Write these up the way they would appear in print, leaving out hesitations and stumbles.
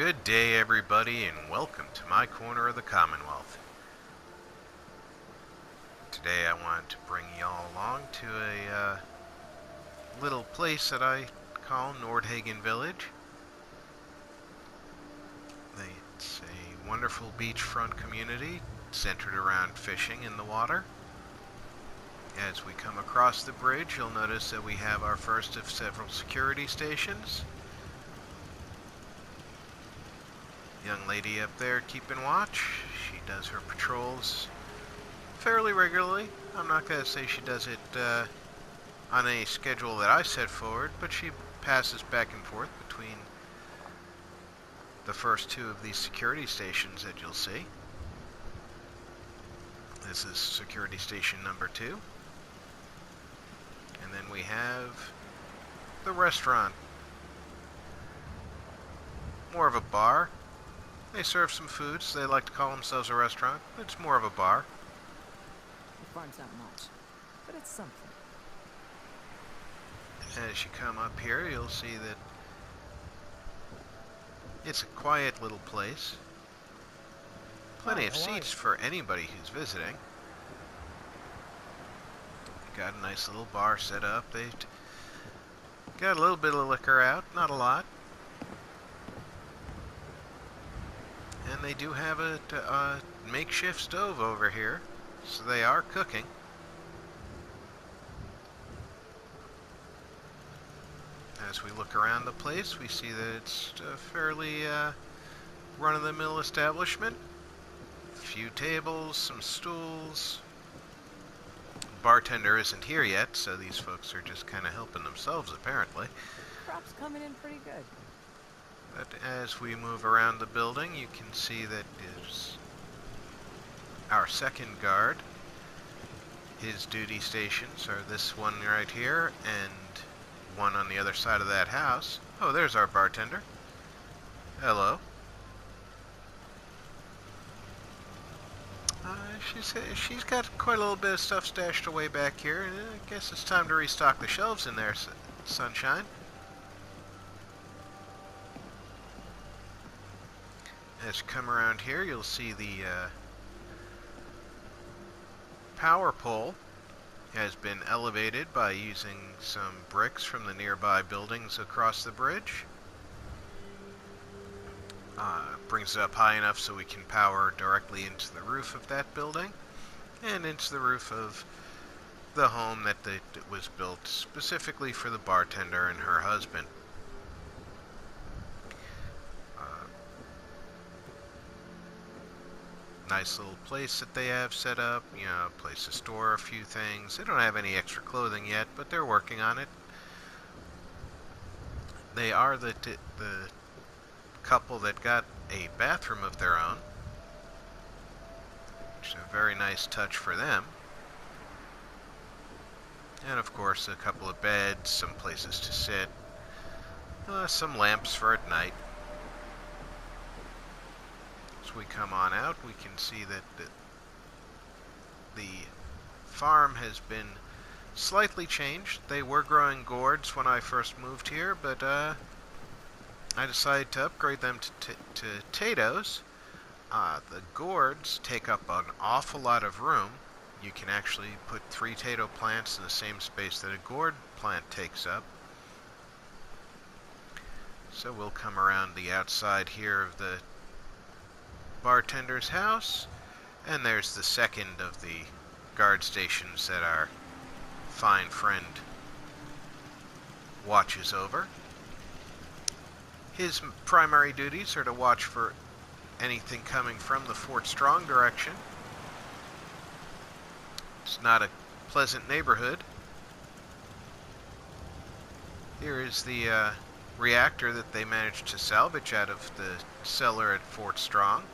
Good day, everybody, and welcome to my corner of the Commonwealth. Today I want to bring y'all along to a little place that I call Nordhagen Village. It's a wonderful beachfront community centered around fishing in the water. As we come across the bridge, you'll notice that we have our first of several security stations. Young lady up there keeping watch. She does her patrols fairly regularly. I'm not going to say she does it on a schedule that I set forward, but she passes back and forth between the first two of these security stations that you'll see. This is security station number 2. And then we have the restaurant. More of a bar. They serve some food, so they like to call themselves a restaurant. It's more of a bar. The farm's not much, but it's something. As you come up here, you'll see that it's a quiet little place. Plenty of seats for anybody who's visiting. Got a nice little bar set up. They've got a little bit of liquor out, not a lot. And they do have a makeshift stove over here, so they are cooking. As we look around the place, we see that it's a fairly run-of-the-mill establishment. A few tables, some stools. Bartender isn't here yet, so these folks are just kind of helping themselves, apparently. Crop's coming in pretty good. But as we move around the building, you can see that is our second guard. His duty stations are this one right here and one on the other side of that house. Oh, there's our bartender. Hello. She's got quite a little bit of stuff stashed away back here. I guess it's time to restock the shelves in there, sunshine. As you come around here, you'll see the power pole has been elevated by using some bricks from the nearby buildings across the bridge. Brings it up high enough so we can power directly into the roof of that building and into the roof of the home that was built specifically for the bartender and her husband. Nice little place that they have set up, you know, a place to store a few things. They don't have any extra clothing yet, but they're working on it. They are the couple that got a bathroom of their own, which is a very nice touch for them. And of course, a couple of beds, some places to sit, some lamps for at night. As we come on out, we can see that the farm has been slightly changed. They were growing gourds when I first moved here, but I decided to upgrade them to potatoes. The gourds take up an awful lot of room. You can actually put 3 potato plants in the same space that a gourd plant takes up. So we'll come around the outside here of the bartender's house, and there's the second of the guard stations that our fine friend watches over. His primary duties are to watch for anything coming from the Fort Strong direction. It's not a pleasant neighborhood. Here is the reactor that they managed to salvage out of the cellar at Fort Strong.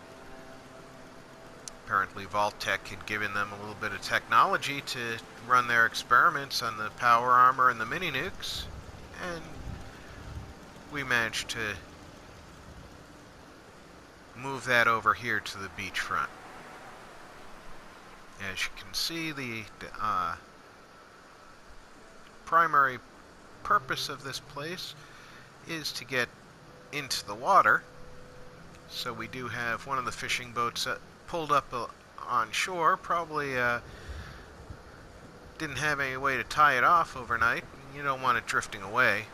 Apparently Vault-Tec had given them a little bit of technology to run their experiments on the power armor and the mini-nukes, and we managed to move that over here to the beachfront. As you can see, the primary purpose of this place is to get into the water So we do have one of the fishing boats pulled up on shore. Probably didn't have any way to tie it off overnight. You don't want it drifting away.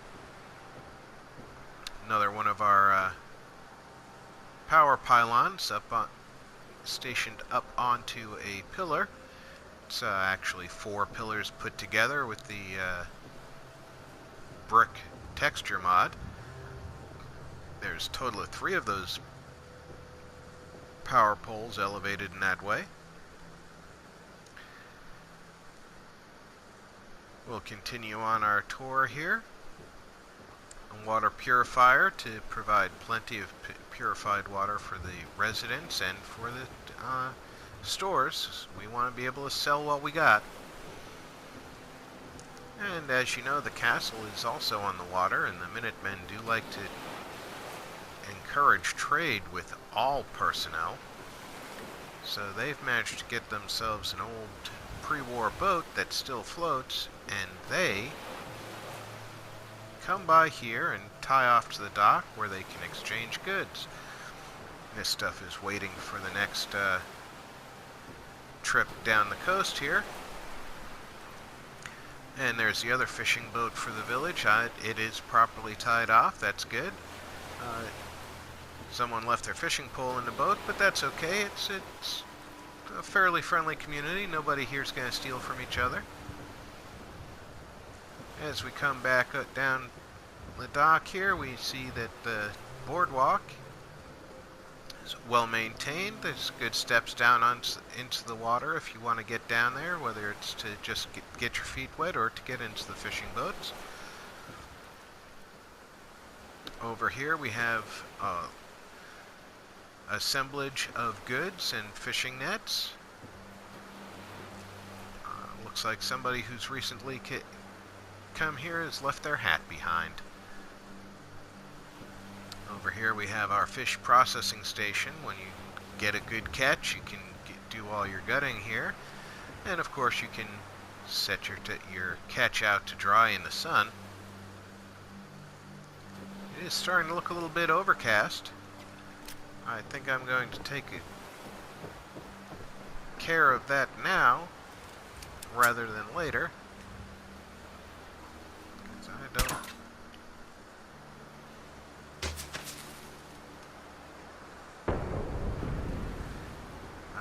Another one of our power pylons stationed up onto a pillar. It's actually 4 pillars put together with the brick texture mod. There's a total of 3 of those power poles elevated in that way. We'll continue on our tour here. A water purifier to provide plenty of purified water for the residents and for the stores. We want to be able to sell what we got. And as you know, the castle is also on the water, and the Minutemen do like to encourage trade with all personnel. So they've managed to get themselves an old pre-war boat that still floats, and they come by here and tie off to the dock where they can exchange goods. This stuff is waiting for the next trip down the coast here. And there's the other fishing boat for the village. It is properly tied off. That's good. Someone left their fishing pole in the boat, but that's okay. It's a fairly friendly community. Nobody here is going to steal from each other. As we come back down the dock here, we see that the boardwalk is well maintained. There's good steps down into the water if you want to get down there, whether it's to just get your feet wet or to get into the fishing boats. Over here we have assemblage of goods and fishing nets. Looks like somebody who's recently come here has left their hat behind. Over here we have our fish processing station. When you get a good catch, you can do all your gutting here. And of course you can set your catch out to dry in the sun. It is starting to look a little bit overcast. I think I'm going to take care of that now rather than later.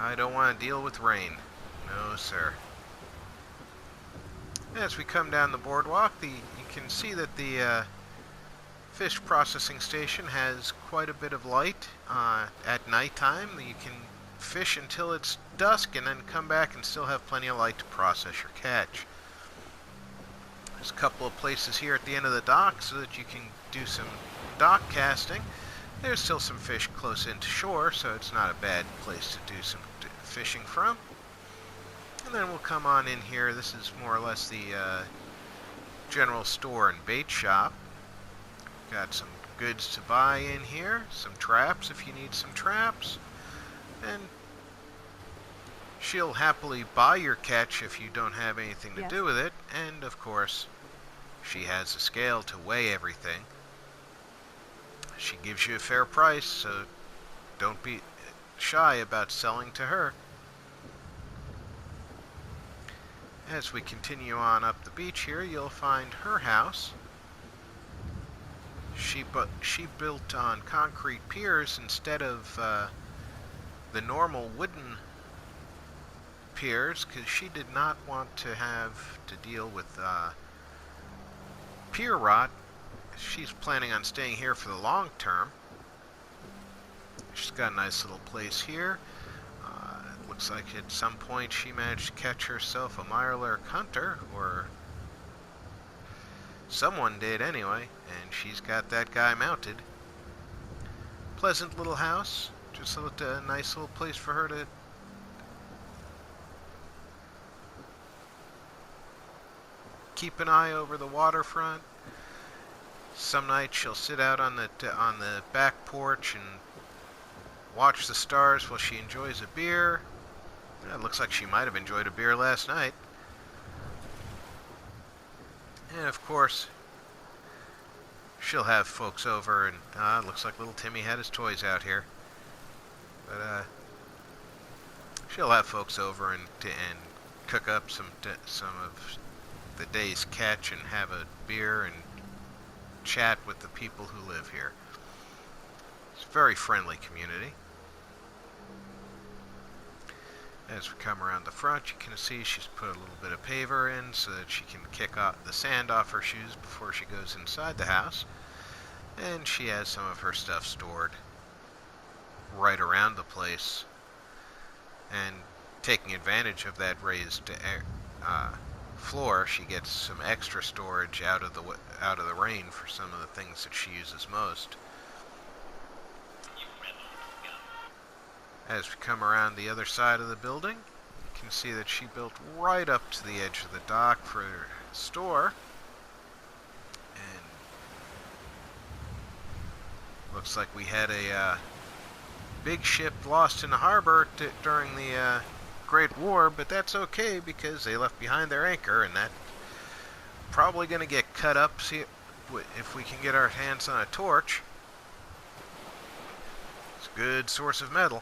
I don't want to deal with rain. No, sir. As we come down the boardwalk, you can see that the fish processing station has quite a bit of light at nighttime. You can fish until it's dusk and then come back and still have plenty of light to process your catch. There's a couple of places here at the end of the dock so that you can do some dock casting. There's still some fish close into shore, so it's not a bad place to do some fishing from. And then we'll come on in here. This is more or less the general store and bait shop. Got some goods to buy in here, some traps if you need some traps, and she'll happily buy your catch if you don't have anything to do with it, and of course she has a scale to weigh everything. She gives you a fair price, so don't be shy about selling to her. As we continue on up the beach here, you'll find her house. She built on concrete piers instead of the normal wooden piers, because she did not want to have to deal with pier rot. She's planning on staying here for the long term. She's got a nice little place here. It looks like at some point she managed to catch herself a Mirelurk hunter, or someone did anyway, and she's got that guy mounted. Pleasant little house. Just a nice little place for her to keep an eye over the waterfront. Some nights she'll sit out on the back porch and watch the stars while she enjoys a beer. It looks like she might have enjoyed a beer last night. And of course, she'll have folks over, and it looks like little Timmy had his toys out here. But she'll have folks over and cook up some of the day's catch and have a beer and chat with the people who live here. It's a very friendly community. As we come around the front, you can see she's put a little bit of paver in so that she can kick off the sand off her shoes before she goes inside the house. And she has some of her stuff stored right around the place. And taking advantage of that raised floor, she gets some extra storage out of the rain for some of the things that she uses most. As we come around the other side of the building, you can see that she built right up to the edge of the dock for her store. And looks like we had a big ship lost in the harbor during the Great War, but that's okay because they left behind their anchor, and that's probably going to get cut up if we can get our hands on a torch. It's a good source of metal.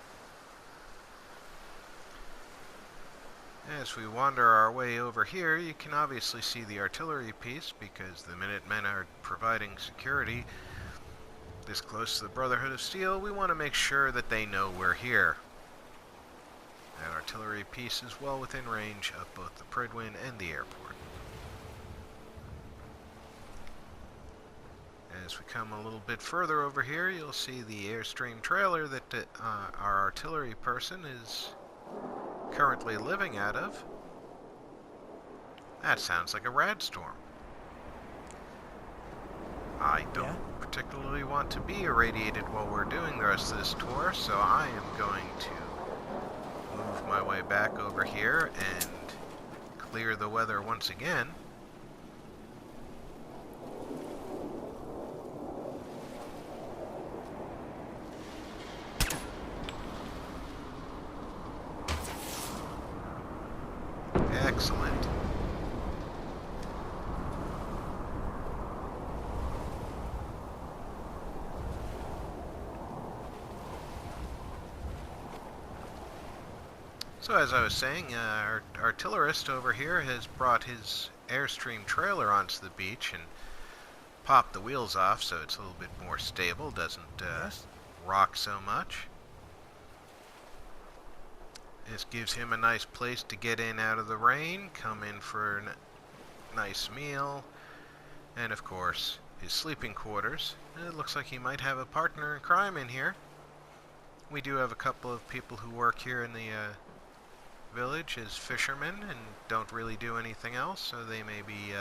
As we wander our way over here, you can obviously see the artillery piece because the Minutemen are providing security this close to the Brotherhood of Steel. We want to make sure that they know we're here. That artillery piece is well within range of both the Pridwin and the airport. As we come a little bit further over here, you'll see the Airstream trailer that our artillery person is currently living out of. That sounds like a radstorm. I don't particularly want to be irradiated while we're doing the rest of this tour, so I am going to move my way back over here and clear the weather once again. Excellent. So as I was saying, our artillerist over here has brought his Airstream trailer onto the beach and popped the wheels off so it's a little bit more stable, doesn't rock so much. This gives him a nice place to get in out of the rain, come in for a nice meal, and of course his sleeping quarters. It looks like he might have a partner in crime in here. We do have a couple of people who work here in the village as fishermen and don't really do anything else, so they may be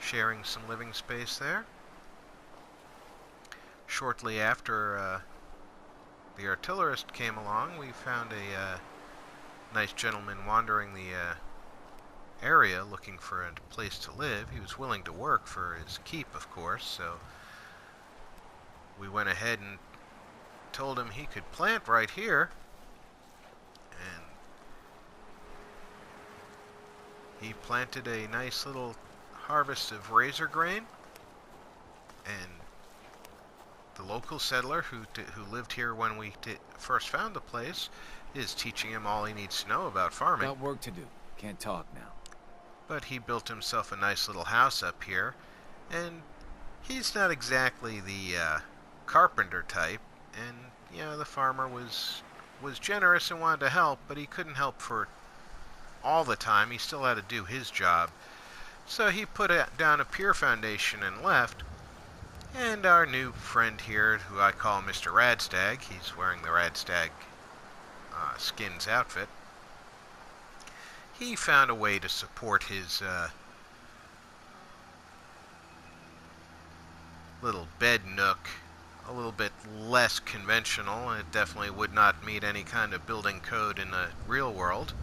sharing some living space there. Shortly after the artillerist came along, we found a nice gentleman wandering the area looking for a place to live. He was willing to work for his keep, of course, so we went ahead and told him he could plant right here, and he planted a nice little harvest of razor grain, and the local settler who lived here when we first found the place is teaching him all he needs to know about farming. Got work to do. Can't talk now. But he built himself a nice little house up here, and he's not exactly the carpenter type, and the farmer was generous and wanted to help, but he couldn't help for all the time. He still had to do his job. So he put down a pier foundation and left. And our new friend here, who I call Mr. Radstag, he's wearing the Radstag skins outfit, he found a way to support his little bed nook a little bit less conventional. It definitely would not meet any kind of building code in the real world.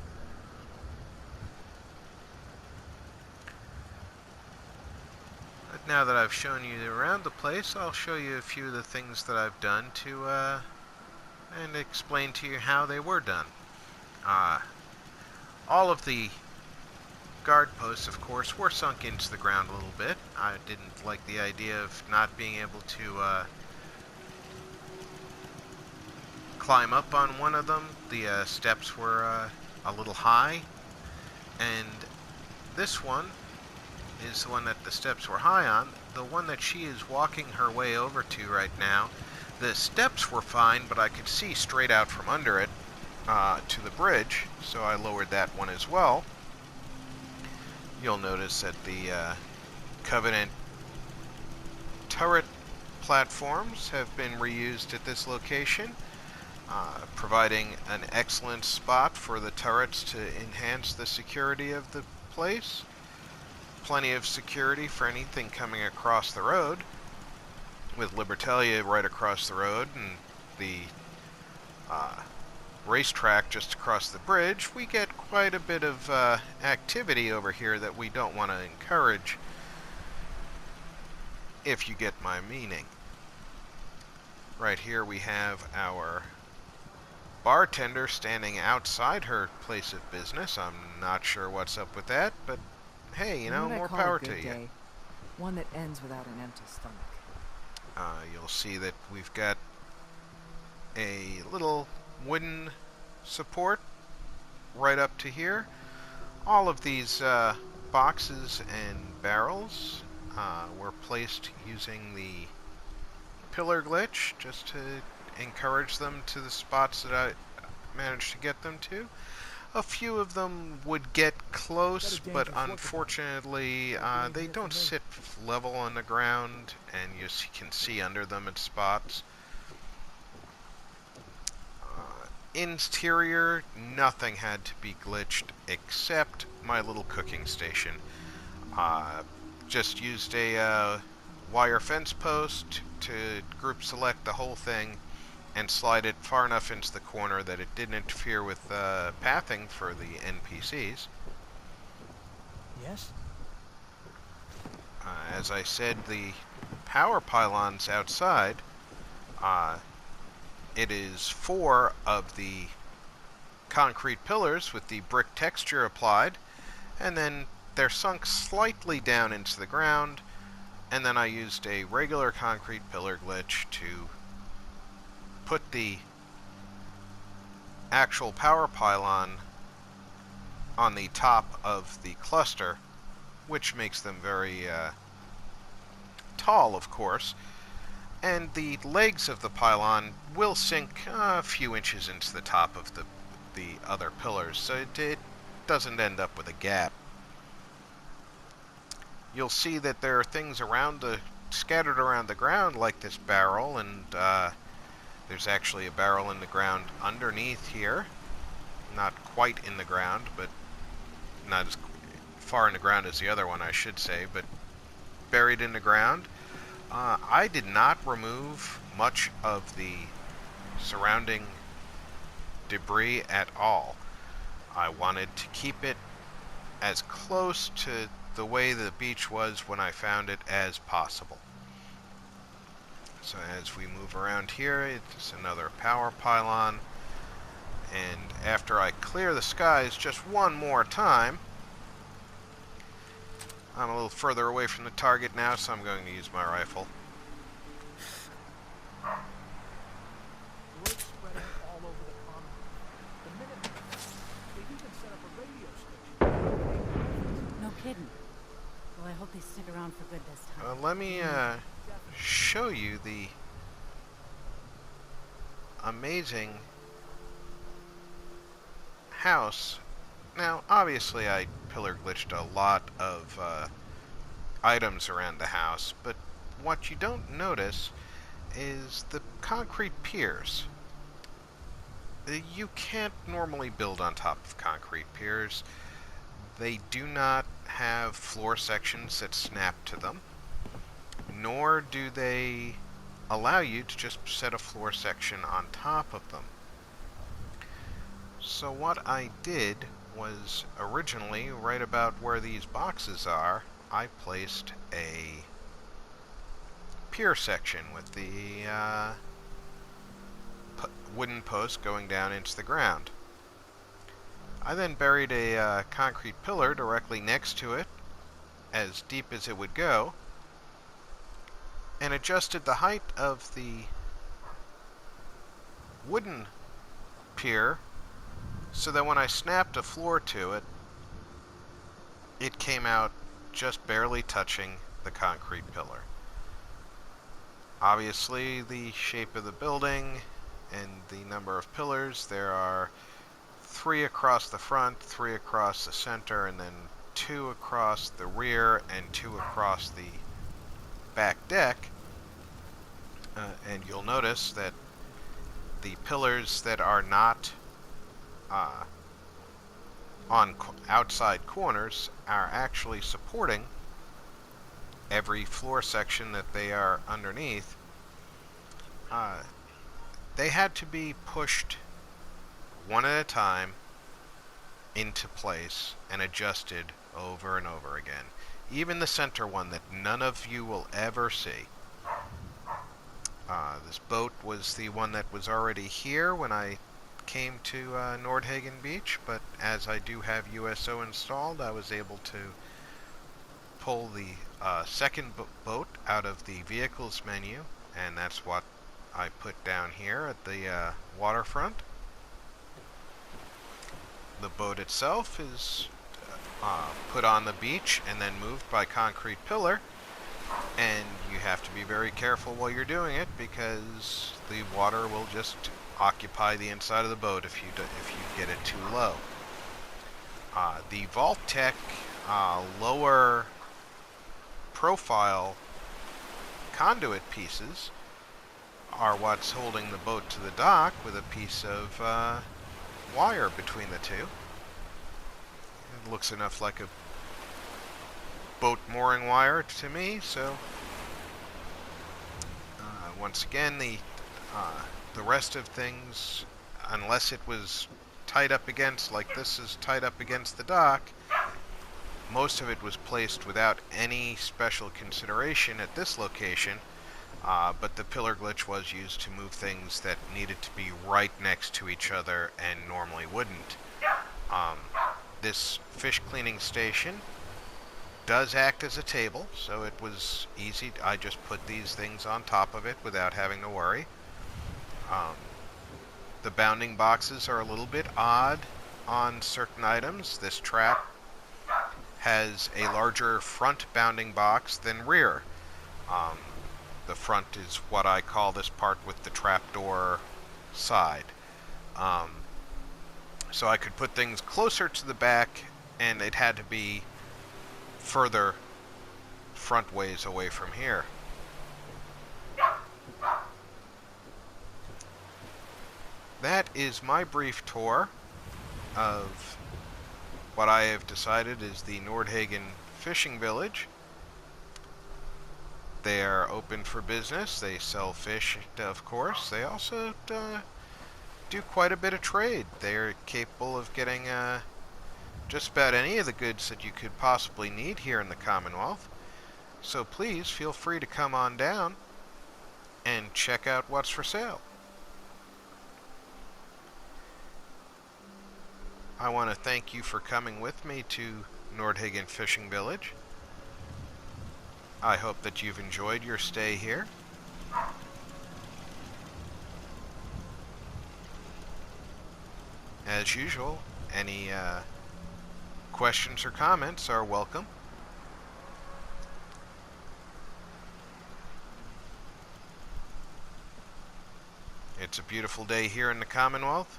But now that I've shown you around the place, I'll show you a few of the things that I've done to and explain to you how they were done. All of the guard posts, of course, were sunk into the ground a little bit. I didn't like the idea of not being able to climb up on one of them. The steps were a little high, and this one is the one that the steps were high on. The one that she is walking her way over to right now, the steps were fine, but I could see straight out from under it to the bridge, so I lowered that one as well. You'll notice that the Covenant turret platforms have been reused at this location, providing an excellent spot for the turrets to enhance the security of the place. Plenty of security for anything coming across the road, with Libertalia right across the road and the racetrack just across the bridge. We get quite a bit of activity over here that we don't want to encourage, if you get my meaning. Right here we have our bartender standing outside her place of business. I'm not sure what's up with that, but hey, you know, more power to you. Day. One that ends without an empty stomach. You'll see that we've got a little wooden support right up to here. All of these boxes and barrels were placed using the pillar glitch, just to encourage them to the spots that I managed to get them to. A few of them would get close, but unfortunately they don't sit level on the ground, and you can see under them at spots. Interior, nothing had to be glitched except my little cooking station. Just used a wire fence post to group select the whole thing and slide it far enough into the corner that it didn't interfere with pathing for the NPCs. Yes? As I said, the power pylons outside, it is 4 of the concrete pillars with the brick texture applied, and then they're sunk slightly down into the ground, and then I used a regular concrete pillar glitch to put the actual power pylon on the top of the cluster, which makes them very tall, of course, and the legs of the pylon will sink a few inches into the top of the other pillars, so it doesn't end up with a gap. You'll see that there are things scattered around the ground, like this barrel, and there's actually a barrel in the ground underneath here. Not quite in the ground, but not as far in the ground as the other one, I should say, but buried in the ground. I did not remove much of the surrounding debris at all. I wanted to keep it as close to the way the beach was when I found it as possible. So as we move around here, it's another power pylon, and after I clear the skies just one more time, I'm a little further away from the target now, so I'm going to use my rifle. Word spreading all over the common. The minute they've even set up a radio station. No kidding. Well, I hope they stick around for good this time. Let me show you the amazing house. Now, obviously I pillar glitched a lot of items around the house, but what you don't notice is the concrete piers. You can't normally build on top of concrete piers. They do not have floor sections that snap to them, nor do they allow you to just set a floor section on top of them. So what I did was, originally, right about where these boxes are, I placed a pier section with the wooden post going down into the ground. I then buried a concrete pillar directly next to it, as deep as it would go, and adjusted the height of the wooden pier so that when I snapped a floor to it, it came out just barely touching the concrete pillar. Obviously, the shape of the building and the number of pillars, there are 3 across the front, 3 across the center, and then 2 across the rear and 2 across the back deck. And you'll notice that the pillars that are not on outside corners are actually supporting every floor section that they are underneath. They had to be pushed one at a time into place and adjusted over and over again. Even the center one that none of you will ever see. This boat was the one that was already here when I came to Nordhagen Beach, but as I do have USO installed, I was able to pull the second boat out of the vehicles menu, and that's what I put down here at the waterfront. The boat itself is put on the beach and then moved by concrete pillar, and you have to be very careful while you're doing it because the water will just occupy the inside of the boat if you get it too low. The Vault-Tec lower profile conduit pieces are what's holding the boat to the dock with a piece of wire between the two. It looks enough like a boat mooring wire to me, so once again the rest of things, unless it was tied up against, like this is tied up against the dock, most of it was placed without any special consideration at this location, but the pillar glitch was used to move things that needed to be right next to each other and normally wouldn't. This fish cleaning station does act as a table, so it was easy. I just put these things on top of it without having to worry. The bounding boxes are a little bit odd on certain items. This trap has a larger front bounding box than rear. The front is what I call this part with the trapdoor side. So I could put things closer to the back, and it had to be further front ways away from here. That is my brief tour of what I have decided is the Nordhagen Fishing Village. They are open for business. They sell fish, of course. They also do quite a bit of trade. They are capable of getting just about any of the goods that you could possibly need here in the Commonwealth. So please feel free to come on down and check out what's for sale. I want to thank you for coming with me to Nordhagen Fishing Village. I hope that you've enjoyed your stay here. As usual, any questions or comments are welcome. It's a beautiful day here in the Commonwealth.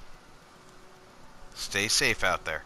Stay safe out there.